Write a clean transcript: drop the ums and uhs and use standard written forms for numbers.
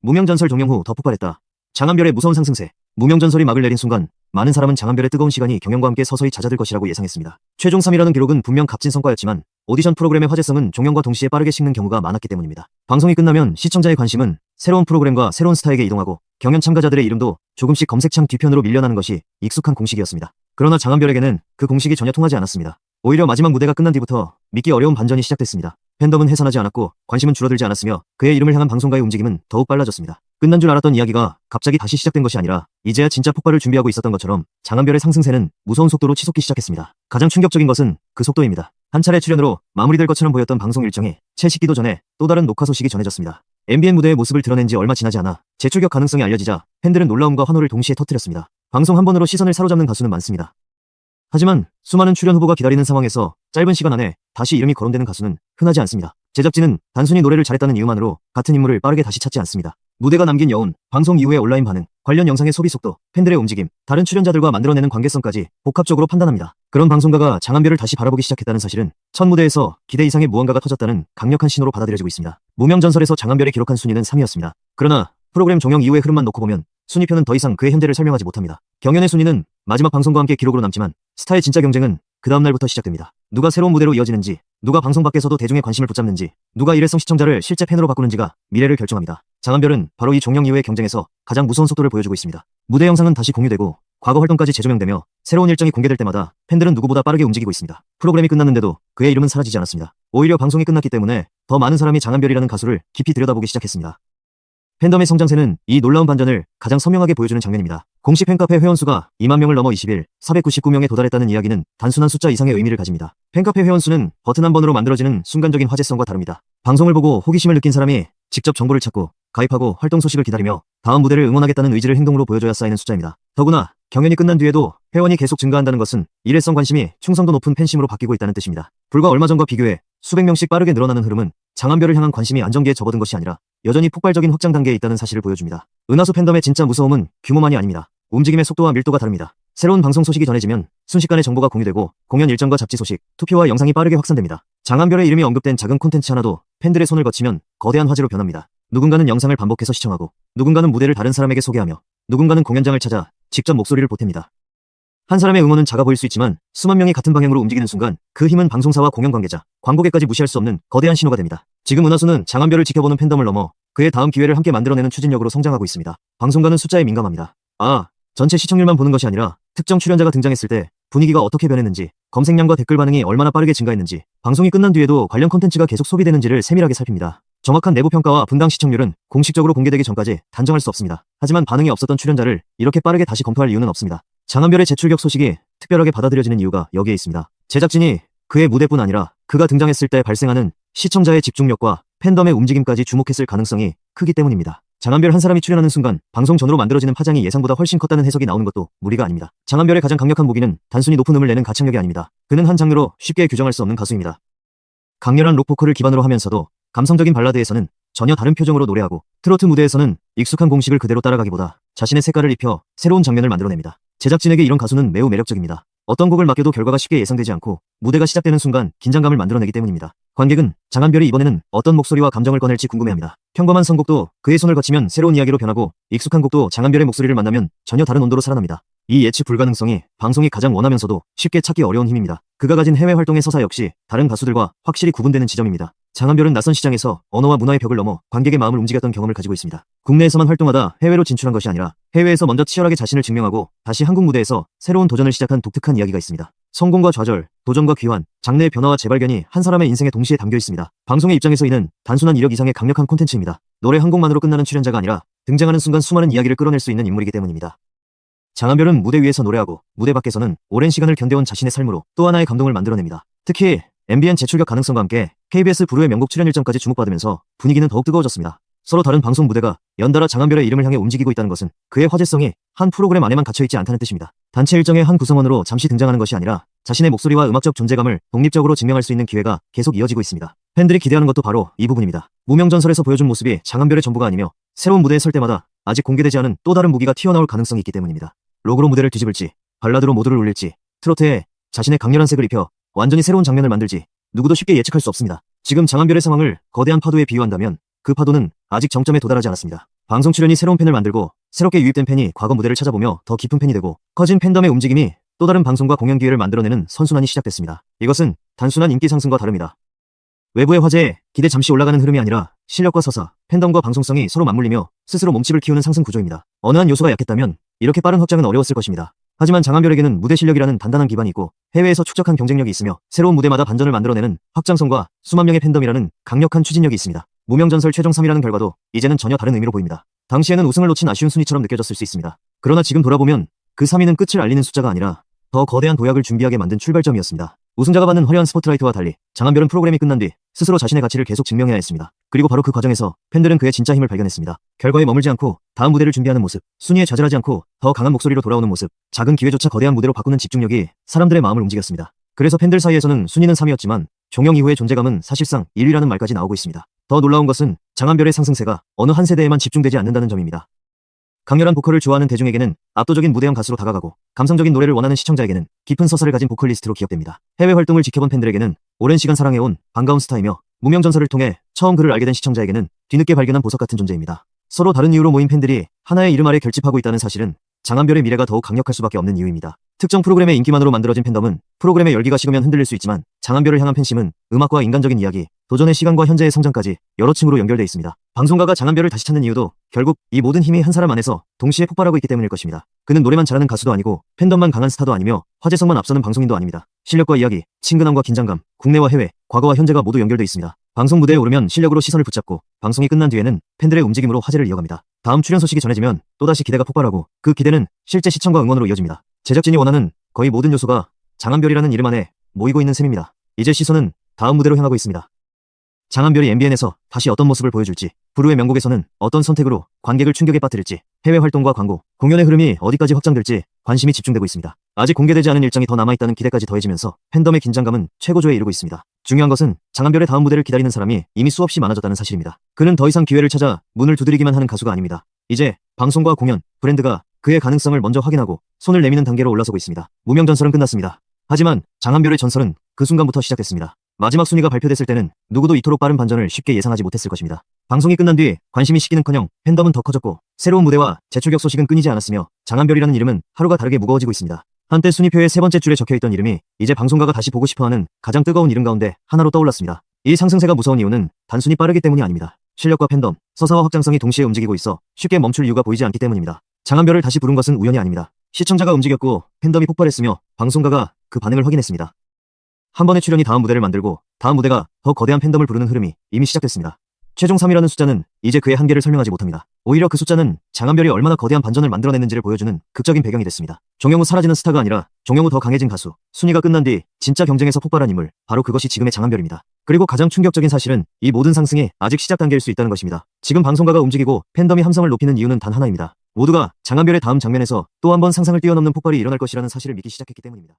무명전설 종영 후 더 폭발했다. 장한별의 무서운 상승세. 무명전설이 막을 내린 순간 많은 사람은 장한별의 뜨거운 시간이 경연과 함께 서서히 잦아들 것이라고 예상했습니다. 최종 3위라는 기록은 분명 값진 성과였지만 오디션 프로그램의 화제성은 종영과 동시에 빠르게 식는 경우가 많았기 때문입니다. 방송이 끝나면 시청자의 관심은 새로운 프로그램과 새로운 스타에게 이동하고 경연 참가자들의 이름도 조금씩 검색창 뒤편으로 밀려나는 것이 익숙한 공식이었습니다. 그러나 장한별에게는 그 공식이 전혀 통하지 않았습니다. 오히려 마지막 무대가 끝난 뒤부터 믿기 어려운 반전이 시작됐습니다. 팬덤은 해산하지 않았고 관심은 줄어들지 않았으며 그의 이름을 향한 방송가의 움직임은 더욱 빨라졌습니다. 끝난 줄 알았던 이야기가 갑자기 다시 시작된 것이 아니라 이제야 진짜 폭발을 준비하고 있었던 것처럼 장한별의 상승세는 무서운 속도로 치솟기 시작했습니다. 가장 충격적인 것은 그 속도입니다. 한 차례 출연으로 마무리될 것처럼 보였던 방송 일정이 채 식기도 전에 또 다른 녹화 소식이 전해졌습니다. MBN 무대의 모습을 드러낸 지 얼마 지나지 않아 재출격 가능성이 알려지자 팬들은 놀라움과 환호를 동시에 터뜨렸습니다. 방송 한 번으로 시선을 사로잡는 가수는 많습니다. 하지만 수많은 출연 후보가 기다리는 상황에서 짧은 시간 안에 다시 이름이 거론되는 가수는 흔하지 않습니다. 제작진은 단순히 노래를 잘했다는 이유만으로 같은 인물을 빠르게 다시 찾지 않습니다. 무대가 남긴 여운, 방송 이후의 온라인 반응, 관련 영상의 소비 속도, 팬들의 움직임, 다른 출연자들과 만들어내는 관계성까지 복합적으로 판단합니다. 그런 방송가가 장한별을 다시 바라보기 시작했다는 사실은 첫 무대에서 기대 이상의 무언가가 터졌다는 강력한 신호로 받아들여지고 있습니다. 무명전설에서 장한별이 기록한 순위는 3위였습니다. 그러나 프로그램 종영 이후의 흐름만 놓고 보면 순위표는 더 이상 그의 현재를 설명하지 못합니다. 경연의 순위는 마지막 방송과 함께 기록으로 남지만 스타의 진짜 경쟁은 그 다음 날부터 시작됩니다. 누가 새로운 무대로 이어지는지, 누가 방송 밖에서도 대중의 관심을 붙잡는지, 누가 일회성 시청자를 실제 팬으로 바꾸는지가 미래를 결정합니다. 장한별은 바로 이 종영 이후의 경쟁에서 가장 무서운 속도를 보여주고 있습니다. 무대 영상은 다시 공유되고 과거 활동까지 재조명되며 새로운 일정이 공개될 때마다 팬들은 누구보다 빠르게 움직이고 있습니다. 프로그램이 끝났는데도 그의 이름은 사라지지 않았습니다. 오히려 방송이 끝났기 때문에 더 많은 사람이 장한별이라는 가수를 깊이 들여다보기 시작했습니다. 팬덤의 성장세는 이 놀라운 반전을 가장 선명하게 보여주는 장면입니다. 공식 팬카페 회원수가 2만 명을 넘어 20일 499명에 도달했다는 이야기는 단순한 숫자 이상의 의미를 가집니다. 팬카페 회원수는 버튼 한 번으로 만들어지는 순간적인 화제성과 다릅니다. 방송을 보고 호기심을 느낀 사람이 직접 정보를 찾고 가입하고 활동 소식을 기다리며 다음 무대를 응원하겠다는 의지를 행동으로 보여줘야 쌓이는 숫자입니다. 더구나 경연이 끝난 뒤에도 회원이 계속 증가한다는 것은 일회성 관심이 충성도 높은 팬심으로 바뀌고 있다는 뜻입니다. 불과 얼마 전과 비교해 수백 명씩 빠르게 늘어나는 흐름은 장한별을 향한 관심이 안정기에 접어든 것이 아니라 여전히 폭발적인 확장 단계에 있다는 사실을 보여줍니다. 은하수 팬덤의 진짜 무서움은 규모만이 아닙니다. 움직임의 속도와 밀도가 다릅니다. 새로운 방송 소식이 전해지면 순식간에 정보가 공유되고 공연 일정과 잡지 소식, 투표와 영상이 빠르게 확산됩니다. 장한별의 이름이 언급된 작은 콘텐츠 하나도 팬들의 손을 거치면 거대한 화제로 변합니다. 누군가는 영상을 반복해서 시청하고 누군가는 무대를 다른 사람에게 소개하며 누군가는 공연장을 찾아 직접 목소리를 보탭니다. 한 사람의 응원은 작아 보일 수 있지만 수만 명이 같은 방향으로 움직이는 순간 그 힘은 방송사와 공연 관계자, 광고계까지 무시할 수 없는 거대한 신호가 됩니다. 지금 은하수는 장한별을 지켜보는 팬덤을 넘어 그의 다음 기회를 함께 만들어내는 추진력으로 성장하고 있습니다. 방송가는 숫자에 민감합니다. 전체 시청률만 보는 것이 아니라 특정 출연자가 등장했을 때 분위기가 어떻게 변했는지, 검색량과 댓글 반응이 얼마나 빠르게 증가했는지, 방송이 끝난 뒤에도 관련 콘텐츠가 계속 소비되는지를 세밀하게 살핍니다. 정확한 내부 평가와 분당 시청률은 공식적으로 공개되기 전까지 단정할 수 없습니다. 하지만 반응이 없었던 출연자를 이렇게 빠르게 다시 검토할 이유는 없습니다. 장한별의 재출격 소식이 특별하게 받아들여지는 이유가 여기에 있습니다. 제작진이 그의 무대뿐 아니라 그가 등장했을 때 발생하는 시청자의 집중력과 팬덤의 움직임까지 주목했을 가능성이 크기 때문입니다. 장한별 한 사람이 출연하는 순간 방송 전으로 만들어지는 파장이 예상보다 훨씬 컸다는 해석이 나오는 것도 무리가 아닙니다. 장한별의 가장 강력한 무기는 단순히 높은 음을 내는 가창력이 아닙니다. 그는 한 장르로 쉽게 규정할 수 없는 가수입니다. 강렬한 록 보컬을 기반으로 하면서도 감성적인 발라드에서는 전혀 다른 표정으로 노래하고 트로트 무대에서는 익숙한 공식을 그대로 따라가기보다 자신의 색깔을 입혀 새로운 장면을 만들어냅니다. 제작진에게 이런 가수는 매우 매력적입니다. 어떤 곡을 맡겨도 결과가 쉽게 예상되지 않고 무대가 시작되는 순간 긴장감을 만들어내기 때문입니다. 관객은 장한별이 이번에는 어떤 목소리와 감정을 꺼낼지 궁금해합니다. 평범한 선곡도 그의 손을 거치면 새로운 이야기로 변하고 익숙한 곡도 장한별의 목소리를 만나면 전혀 다른 온도로 살아납니다. 이 예측 불가능성이 방송이 가장 원하면서도 쉽게 찾기 어려운 힘입니다. 그가 가진 해외 활동의 서사 역시 다른 가수들과 확실히 구분되는 지점입니다. 장한별은 낯선 시장에서 언어와 문화의 벽을 넘어 관객의 마음을 움직였던 경험을 가지고 있습니다. 국내에서만 활동하다 해외로 진출한 것이 아니라 해외에서 먼저 치열하게 자신을 증명하고 다시 한국 무대에서 새로운 도전을 시작한 독특한 이야기가 있습니다. 성공과 좌절, 도전과 귀환, 장르의 변화와 재발견이 한 사람의 인생에 동시에 담겨 있습니다. 방송의 입장에서 이는 단순한 이력 이상의 강력한 콘텐츠입니다. 노래 한 곡만으로 끝나는 출연자가 아니라 등장하는 순간 수많은 이야기를 끌어낼 수 있는 인물이기 때문입니다. 장한별은 무대 위에서 노래하고 무대 밖에서는 오랜 시간을 견뎌온 자신의 삶으로 또 하나의 감동을 만들어냅니다. 특히 MBN 재출격 가능성과 함께 KBS 부르의 명곡 출연 일정까지 주목받으면서 분위기는 더욱 뜨거워졌습니다. 서로 다른 방송 무대가 연달아 장한별의 이름을 향해 움직이고 있다는 것은 그의 화제성이 한 프로그램 안에만 갇혀있지 않다는 뜻입니다. 단체 일정의 한 구성원으로 잠시 등장하는 것이 아니라 자신의 목소리와 음악적 존재감을 독립적으로 증명할 수 있는 기회가 계속 이어지고 있습니다. 팬들이 기대하는 것도 바로 이 부분입니다. 무명전설에서 보여준 모습이 장한별의 전부가 아니며 새로운 무대에 설 때마다 아직 공개되지 않은 또 다른 무기가 튀어나올 가능성이 있기 때문입니다. 록으로 무대를 뒤집을지, 발라드로 모두를 울릴지, 트로트에 자신의 강렬한 색을 입혀 완전히 새로운 장면을 만들지 누구도 쉽게 예측할 수 없습니다. 지금 장한별의 상황을 거대한 파도에 비유한다면 그 파도는 아직 정점에 도달하지 않았습니다. 방송 출연이 새로운 팬을 만들고 새롭게 유입된 팬이 과거 무대를 찾아보며 더 깊은 팬이 되고 커진 팬덤의 움직임이 또 다른 방송과 공연 기회를 만들어내는 선순환이 시작됐습니다. 이것은 단순한 인기 상승과 다릅니다. 외부의 화제에 기대 잠시 올라가는 흐름이 아니라 실력과 서사, 팬덤과 방송성이 서로 맞물리며 스스로 몸집을 키우는 상승 구조입니다. 어느 한 요소가 약했다면 이렇게 빠른 확장은 어려웠을 것입니다. 하지만 장한별에게는 무대 실력이라는 단단한 기반이 있고 해외에서 축적한 경쟁력이 있으며 새로운 무대마다 반전을 만들어내는 확장성과 수만 명의 팬덤이라는 강력한 추진력이 있습니다. 무명전설 최종 3위라는 결과도 이제는 전혀 다른 의미로 보입니다. 당시에는 우승을 놓친 아쉬운 순위처럼 느껴졌을 수 있습니다. 그러나 지금 돌아보면 그 3위는 끝을 알리는 숫자가 아니라 더 거대한 도약을 준비하게 만든 출발점이었습니다. 우승자가 받는 화려한 스포트라이트와 달리 장한별은 프로그램이 끝난 뒤 스스로 자신의 가치를 계속 증명해야 했습니다. 그리고 바로 그 과정에서 팬들은 그의 진짜 힘을 발견했습니다. 결과에 머물지 않고 다음 무대를 준비하는 모습, 순위에 좌절하지 않고 더 강한 목소리로 돌아오는 모습, 작은 기회조차 거대한 무대로 바꾸는 집중력이 사람들의 마음을 움직였습니다. 그래서 팬들 사이에서는 순위는 3위였지만 종영 이후의 존재감은 사실상 1위라는 말까지 나오고 있습니다. 더 놀라운 것은 장한별의 상승세가 어느 한 세대에만 집중되지 않는다는 점입니다. 강렬한 보컬을 좋아하는 대중에게는 압도적인 무대형 가수로 다가가고 감성적인 노래를 원하는 시청자에게는 깊은 서사를 가진 보컬리스트로 기억됩니다. 해외 활동을 지켜본 팬들에게는 오랜 시간 사랑해온 반가운 스타이며 무명전설을 통해 처음 그를 알게 된 시청자에게는 뒤늦게 발견한 보석 같은 존재입니다. 서로 다른 이유로 모인 팬들이 하나의 이름 아래 결집하고 있다는 사실은 장한별의 미래가 더욱 강력할 수밖에 없는 이유입니다. 특정 프로그램의 인기만으로 만들어진 팬덤은 프로그램의 열기가 식으면 흔들릴 수 있지만 장한별을 향한 팬심은 음악과 인간적인 이야기, 도전의 시간과 현재의 성장까지 여러 층으로 연결돼 있습니다. 방송가가 장한별을 다시 찾는 이유도 결국 이 모든 힘이 한 사람 안에서 동시에 폭발하고 있기 때문일 것입니다. 그는 노래만 잘하는 가수도 아니고 팬덤만 강한 스타도 아니며 화제성만 앞서는 방송인도 아닙니다. 실력과 이야기, 친근함과 긴장감, 국내와 해외, 과거와 현재가 모두 연결돼 있습니다. 방송 무대에 오르면 실력으로 시선을 붙잡고 방송이 끝난 뒤에는 팬들의 움직임으로 화제를 이어갑니다. 다음 출연 소식이 전해지면 또다시 기대가 폭발하고 그 기대는 실제 시청과 응원으로 이어집니다. 제작진이 원하는 거의 모든 요소가 장한별이라는 이름 안에 모이고 있는 셈입니다. 이제 시선은 다음 무대로 향하고 있습니다. 장한별이 MBN에서 다시 어떤 모습을 보여줄지, 부르의 명곡에서는 어떤 선택으로 관객을 충격에 빠뜨릴지, 해외 활동과 광고, 공연의 흐름이 어디까지 확장될지 관심이 집중되고 있습니다. 아직 공개되지 않은 일정이 더 남아있다는 기대까지 더해지면서 팬덤의 긴장감은 최고조에 이르고 있습니다. 중요한 것은 장한별의 다음 무대를 기다리는 사람이 이미 수없이 많아졌다는 사실입니다. 그는 더 이상 기회를 찾아 문을 두드리기만 하는 가수가 아닙니다. 이제 방송과 공연, 브랜드가 그의 가능성을 먼저 확인하고 손을 내미는 단계로 올라서고 있습니다. 무명전설은 끝났습니다. 하지만 장한별의 전설은 그 순간부터 시작됐습니다. 마지막 순위가 발표됐을 때는 누구도 이토록 빠른 반전을 쉽게 예상하지 못했을 것입니다. 방송이 끝난 뒤 관심이 식기는커녕 팬덤은 더 커졌고 새로운 무대와 재출격 소식은 끊이지 않았으며 장한별이라는 이름은 하루가 다르게 무거워지고 있습니다. 한때 순위표의 세 번째 줄에 적혀있던 이름이 이제 방송가가 다시 보고 싶어하는 가장 뜨거운 이름 가운데 하나로 떠올랐습니다. 이 상승세가 무서운 이유는 단순히 빠르기 때문이 아닙니다. 실력과 팬덤, 서사와 확장성이 동시에 움직이고 있어 쉽게 멈출 이유가 보이지 않기 때문입니다. 장한별을 다시 부른 것은 우연이 아닙니다. 시청자가 움직였고 팬덤이 폭발했으며 방송가가 그 반응을 확인했습니다. 한 번의 출연이 다음 무대를 만들고 다음 무대가 더 거대한 팬덤을 부르는 흐름이 이미 시작됐습니다. 최종 3위라는 숫자는 이제 그의 한계를 설명하지 못합니다. 오히려 그 숫자는 장한별이 얼마나 거대한 반전을 만들어냈는지를 보여주는 극적인 배경이 됐습니다. 종영 후 사라지는 스타가 아니라 종영 후 더 강해진 가수, 순위가 끝난 뒤 진짜 경쟁에서 폭발한 인물, 바로 그것이 지금의 장한별입니다. 그리고 가장 충격적인 사실은 이 모든 상승이 아직 시작 단계일 수 있다는 것입니다. 지금 방송가가 움직이고 팬덤이 함성을 높이는 이유는 단 하나입니다. 모두가 장한별의 다음 장면에서 또 한 번 상상을 뛰어넘는 폭발이 일어날 것이라는 사실을 믿기 시작했기 때문입니다.